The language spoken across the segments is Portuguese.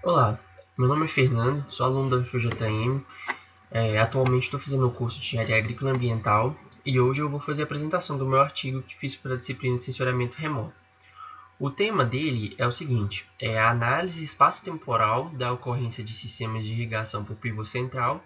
Olá, meu nome é Fernando, sou aluno da UFJM. Atualmente estou fazendo o curso de Engenharia Agrícola e Ambiental e hoje eu vou fazer a apresentação do meu artigo que fiz para a disciplina de sensoriamento remoto. O tema dele é o seguinte: é a análise espaço-temporal da ocorrência de sistemas de irrigação por pivô central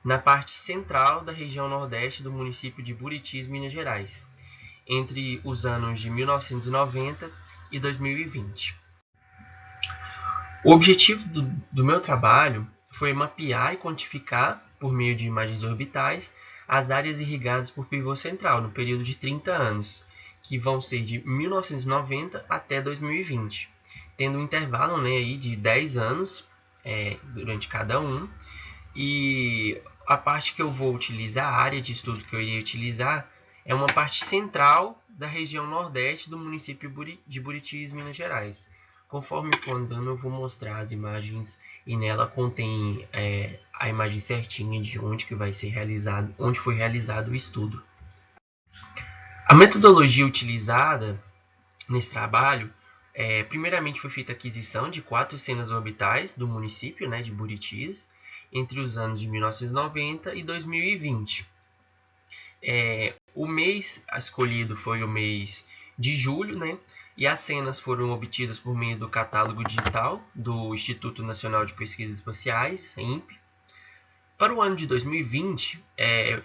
na parte central da região nordeste do município de Buritis, Minas Gerais, entre os anos de 1990 e 2020. O objetivo do meu trabalho foi mapear e quantificar, por meio de imagens orbitais, as áreas irrigadas por pivô central no período de 30 anos, que vão ser de 1990 até 2020, tendo um intervalo, né, aí de 10 anos durante cada um. E a parte que eu vou utilizar, a área de estudo que eu iria utilizar, é uma parte central da região nordeste do município de Buritis, Minas Gerais. Conforme for andando, eu vou mostrar as imagens e nela contém a imagem certinha de onde que vai ser realizado, onde foi realizado o estudo. A metodologia utilizada nesse trabalho, primeiramente foi feita a aquisição de 4 cenas orbitais do município, né, de Buritis, entre os anos de 1990 e 2020. O mês escolhido foi o mês de julho, né? E as cenas foram obtidas por meio do catálogo digital do Instituto Nacional de Pesquisas Espaciais, INPE. Para o ano de 2020,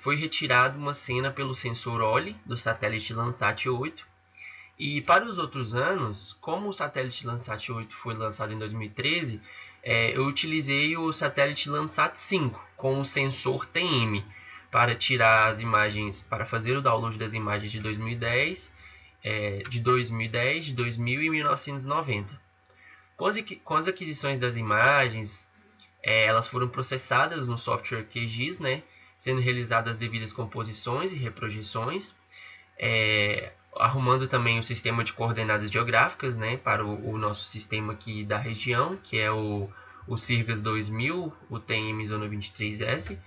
foi retirada uma cena pelo sensor OLE do satélite Landsat 8. E para os outros anos, como o satélite Landsat 8 foi lançado em 2013, eu utilizei o satélite Landsat 5 com o sensor TM para tirar as imagens, para fazer o download das imagens de 2010, de 2010, de 2000 e 1990. Com as aquisições das imagens, elas foram processadas no software QGIS, né, sendo realizadas as devidas composições e reprojeções, arrumando também o sistema de coordenadas geográficas, né, para o nosso sistema aqui da região, que é o CIRGAS 2000, o TM Zona 23S,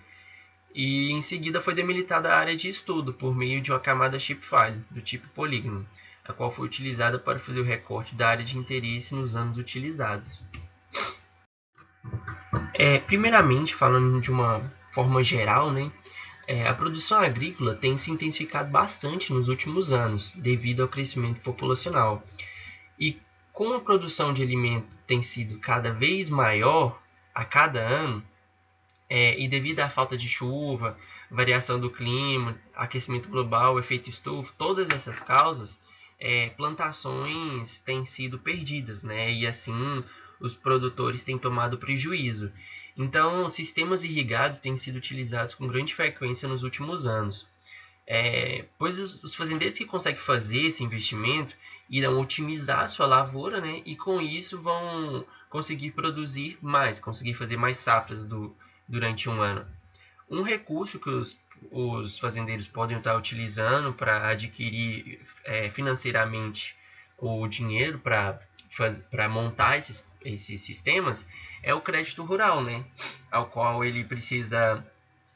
e em seguida foi delimitada a área de estudo por meio de uma camada shapefile do tipo polígono, a qual foi utilizada para fazer o recorte da área de interesse nos anos utilizados. Primeiramente, falando de uma forma geral, né, a produção agrícola tem se intensificado bastante nos últimos anos, devido ao crescimento populacional. E como a produção de alimento tem sido cada vez maior a cada ano, e devido à falta de chuva, variação do clima, aquecimento global, efeito estufa, todas essas causas, plantações têm sido perdidas, né? E assim os produtores têm tomado prejuízo. Então, sistemas irrigados têm sido utilizados com grande frequência nos últimos anos. Pois os fazendeiros que conseguem fazer esse investimento irão otimizar a sua lavoura, né? E com isso vão conseguir produzir mais, conseguir fazer mais safras durante um ano. Um recurso que os fazendeiros podem estar utilizando para adquirir financeiramente o dinheiro para montar esses sistemas é o crédito rural, né? Ao qual ele precisa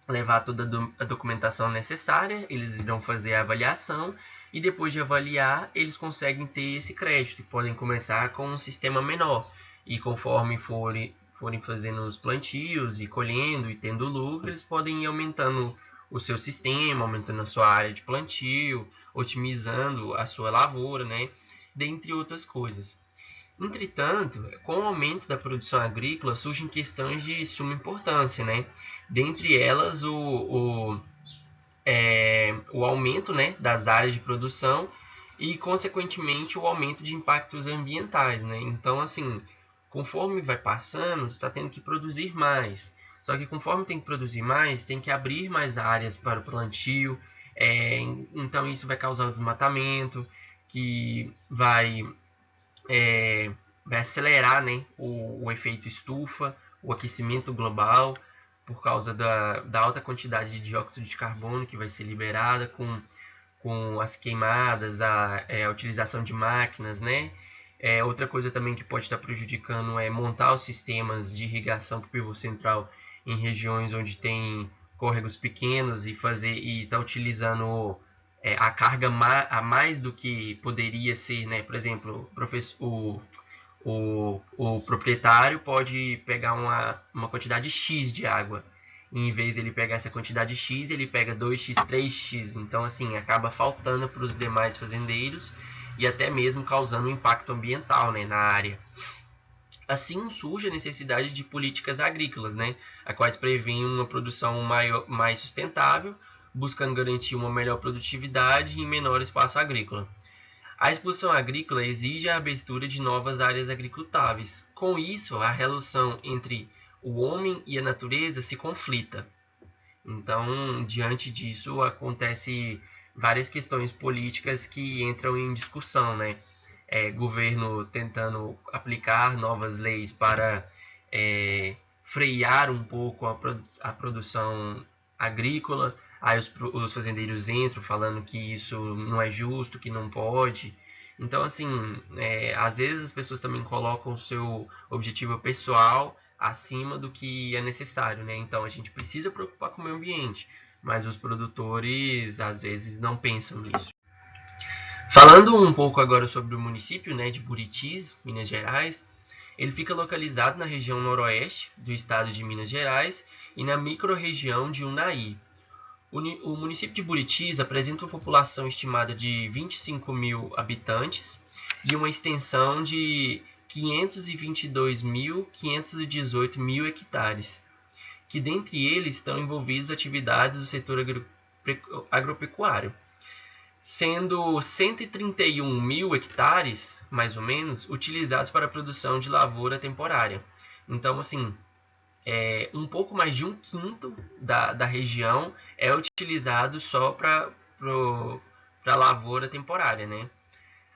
levar toda a documentação necessária, eles irão fazer a avaliação e depois de avaliar, eles conseguem ter esse crédito. Podem começar com um sistema menor e conforme forem fazendo os plantios e colhendo e tendo lucro, eles podem ir aumentando o seu sistema, aumentando a sua área de plantio, otimizando a sua lavoura, né? Dentre outras coisas. Entretanto, com o aumento da produção agrícola, surgem questões de suma importância, né? Dentre elas, o aumento, né, das áreas de produção e, consequentemente, o aumento de impactos ambientais, né? Então, assim, conforme vai passando, está tendo que produzir mais. Só que conforme tem que produzir mais, tem que abrir mais áreas para o plantio. Então, isso vai causar o desmatamento, que vai acelerar, né, o efeito estufa, o aquecimento global, por causa da alta quantidade de dióxido de carbono que vai ser liberada com as queimadas, a utilização de máquinas, né? Outra coisa também que pode estar prejudicando é montar os sistemas de irrigação para o pivô central em regiões onde tem córregos pequenos e está utilizando a carga a mais do que poderia ser, né? Por exemplo, O proprietário pode pegar uma quantidade X de água. E em vez dele pegar essa quantidade X, ele pega 2x, 3x. Então, assim, acaba faltando para os demais fazendeiros e até mesmo causando um impacto ambiental, né, na área. Assim surge a necessidade de políticas agrícolas, né, a quais prevêem uma produção mais sustentável, buscando garantir uma melhor produtividade e menor espaço agrícola. A expansão agrícola exige a abertura de novas áreas agricultáveis. Com isso, a relação entre o homem e a natureza se conflita. Então, diante disso, acontece várias questões políticas que entram em discussão, né? Governo tentando aplicar novas leis para frear um pouco a produção agrícola. Aí os fazendeiros entram falando que isso não é justo, que não pode. Então, assim, às vezes as pessoas também colocam o seu objetivo pessoal acima do que é necessário, né? Então, a gente precisa preocupar com o meio ambiente, mas os produtores, às vezes, não pensam nisso. Falando um pouco agora sobre o município, né, de Buritis, Minas Gerais, ele fica localizado na região noroeste do estado de Minas Gerais e na microrregião de Unai. O município de Buritis apresenta uma população estimada de 25 mil habitantes e uma extensão de 522.518 mil hectares, que dentre eles estão envolvidos atividades do setor agropecuário, sendo 131 mil hectares, mais ou menos, utilizados para a produção de lavoura temporária. Então, assim, um pouco mais de um quinto da região é utilizado só para lavoura temporária, né?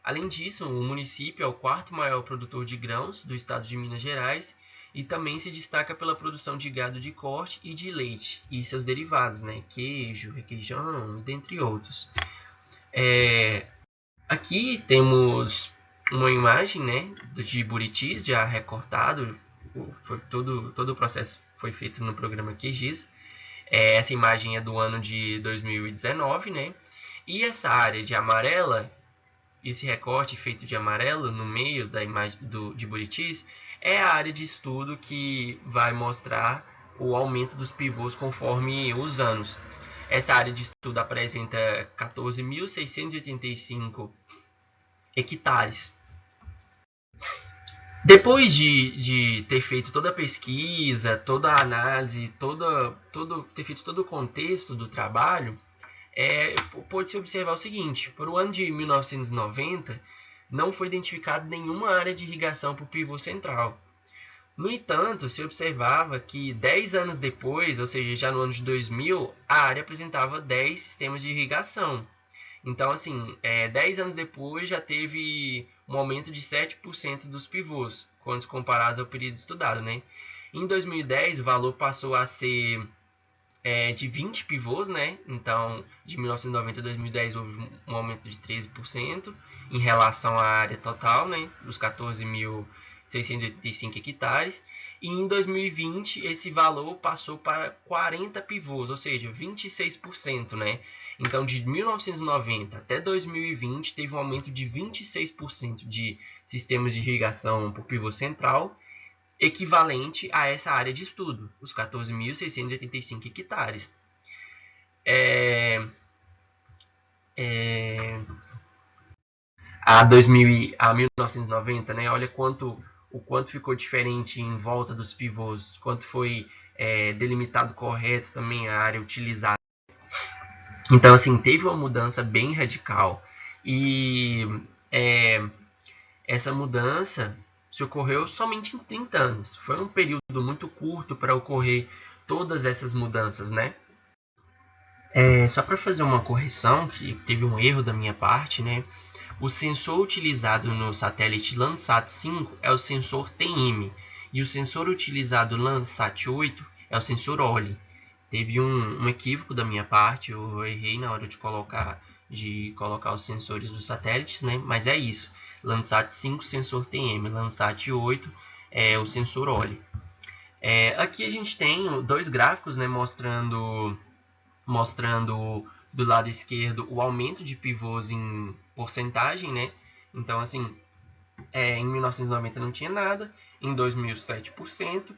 Além disso, o município é o quarto maior produtor de grãos do estado de Minas Gerais e também se destaca pela produção de gado de corte e de leite e seus derivados, né? Queijo, requeijão, dentre outros. Aqui temos uma imagem, né, de Buritis já recortado. Todo o processo foi feito no programa QGIS. Essa imagem é do ano de 2019, né? E essa área de amarela, esse recorte feito de amarelo no meio da imagem de Buritis, é a área de estudo que vai mostrar o aumento dos pivôs conforme os anos. Essa área de estudo apresenta 14.685 hectares. Depois de ter feito toda a pesquisa, toda a análise, ter feito todo o contexto do trabalho, pode-se observar o seguinte: para o ano de 1990, não foi identificada nenhuma área de irrigação para o pivô central. No entanto, se observava que 10 anos depois, ou seja, já no ano de 2000, a área apresentava 10 sistemas de irrigação. Então, assim, 10 anos depois já teve um aumento de 7% dos pivôs, quando comparados ao período estudado, né? Em 2010, o valor passou a ser de 20 pivôs, né? Então, de 1990 a 2010 houve um aumento de 13% em relação à área total, né? Dos 14.685 hectares. E em 2020, esse valor passou para 40 pivôs, ou seja, 26%, né? Então, de 1990 até 2020, teve um aumento de 26% de sistemas de irrigação por pivô central, equivalente a essa área de estudo, os 14.685 hectares. A 1990, né? Olha o quanto ficou diferente em volta dos pivôs, quanto foi delimitado correto também a área utilizada. Então, assim, teve uma mudança bem radical. E essa mudança se ocorreu somente em 30 anos. Foi um período muito curto para ocorrer todas essas mudanças, né? Só para fazer uma correção, que teve um erro da minha parte, né? O sensor utilizado no satélite Landsat 5 é o sensor TM, e o sensor utilizado no Landsat 8 é o sensor OLE. Teve um equívoco da minha parte, eu errei na hora de colocar os sensores dos satélites, né? Mas é isso. Landsat 5, sensor TM, Landsat 8 é o sensor OLE. Aqui a gente tem dois gráficos, né, mostrando do lado esquerdo o aumento de pivôs em porcentagem, né? Então, assim, Em 1990 não tinha nada, em 2000 7%,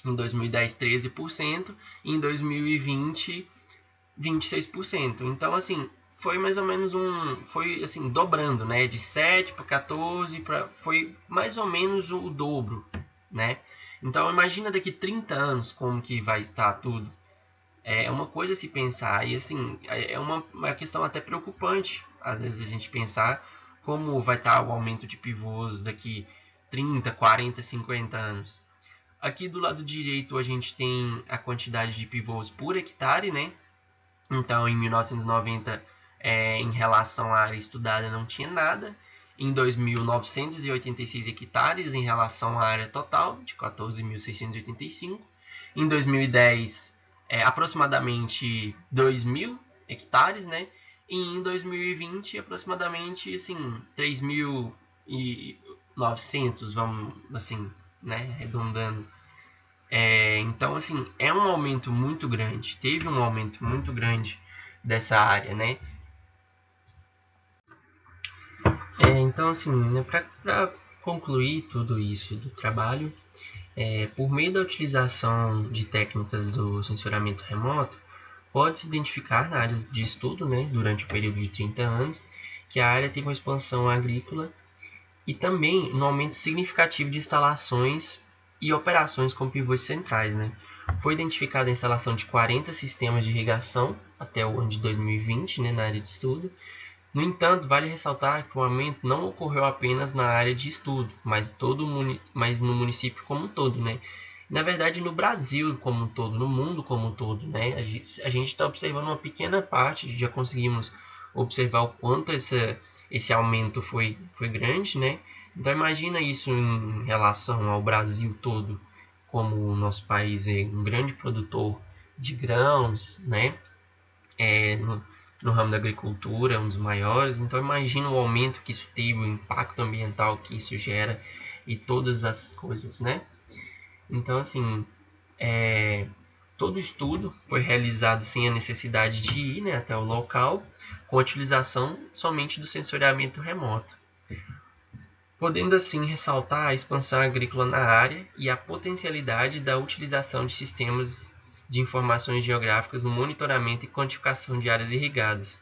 em 2010 13%, e em 2020 26%. Então, assim, foi mais ou menos foi assim, dobrando, né? De 7 para 14, foi mais ou menos o dobro, né? Então, imagina daqui 30 anos como que vai estar tudo. É uma coisa a se pensar, e assim, é uma questão até preocupante, às vezes a gente pensar como vai estar o aumento de pivôs daqui 30, 40, 50 anos. Aqui do lado direito a gente tem a quantidade de pivôs por hectare, né? Então, em 1990, em relação à área estudada, não tinha nada. Em 2000, 986 hectares em relação à área total, de 14.685. Em 2010, aproximadamente 2.000 hectares, né? E em 2020, aproximadamente, assim, 3.900, vamos, assim, né? Arredondando. Então, assim, é um aumento muito grande. Teve um aumento muito grande dessa área, né? Então, assim, né, para concluir tudo isso do trabalho, por meio da utilização de técnicas do sensoramento remoto, pode-se identificar na área de estudo, né, durante o período de 30 anos, que a área teve uma expansão agrícola e também um aumento significativo de instalações e operações com pivôs centrais, né? Foi identificada a instalação de 40 sistemas de irrigação até o ano de 2020, né, na área de estudo. No entanto, vale ressaltar que o aumento não ocorreu apenas na área de estudo, mas no município como um todo, né? Na verdade, no Brasil como um todo, no mundo como um todo, né? A gente está observando uma pequena parte, já conseguimos observar o quanto esse aumento foi grande, né? Então imagina isso em relação ao Brasil todo, como o nosso país é um grande produtor de grãos, né? No ramo da agricultura, um dos maiores. Então imagina o aumento que isso teve, o impacto ambiental que isso gera e todas as coisas, né? Então assim, todo o estudo foi realizado sem a necessidade de ir, né, até o local, com a utilização somente do sensoriamento remoto, podendo assim ressaltar a expansão agrícola na área e a potencialidade da utilização de sistemas de informações geográficas no monitoramento e quantificação de áreas irrigadas,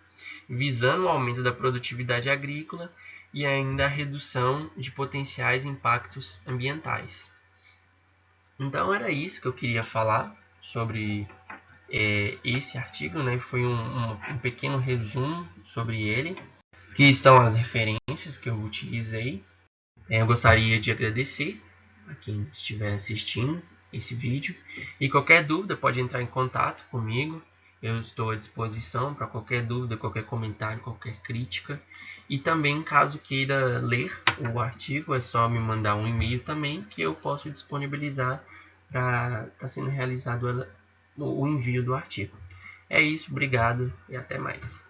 visando o aumento da produtividade agrícola e ainda a redução de potenciais impactos ambientais. Então era isso que eu queria falar sobre esse artigo, né? Foi um pequeno resumo sobre ele. Aqui estão as referências que eu utilizei. Eu gostaria de agradecer a quem estiver assistindo esse vídeo. E qualquer dúvida pode entrar em contato comigo. Eu estou à disposição para qualquer dúvida, qualquer comentário, qualquer crítica. E também, caso queira ler o artigo, é só me mandar um e-mail também que eu posso disponibilizar para estar sendo realizado o envio do artigo. É isso, obrigado e até mais.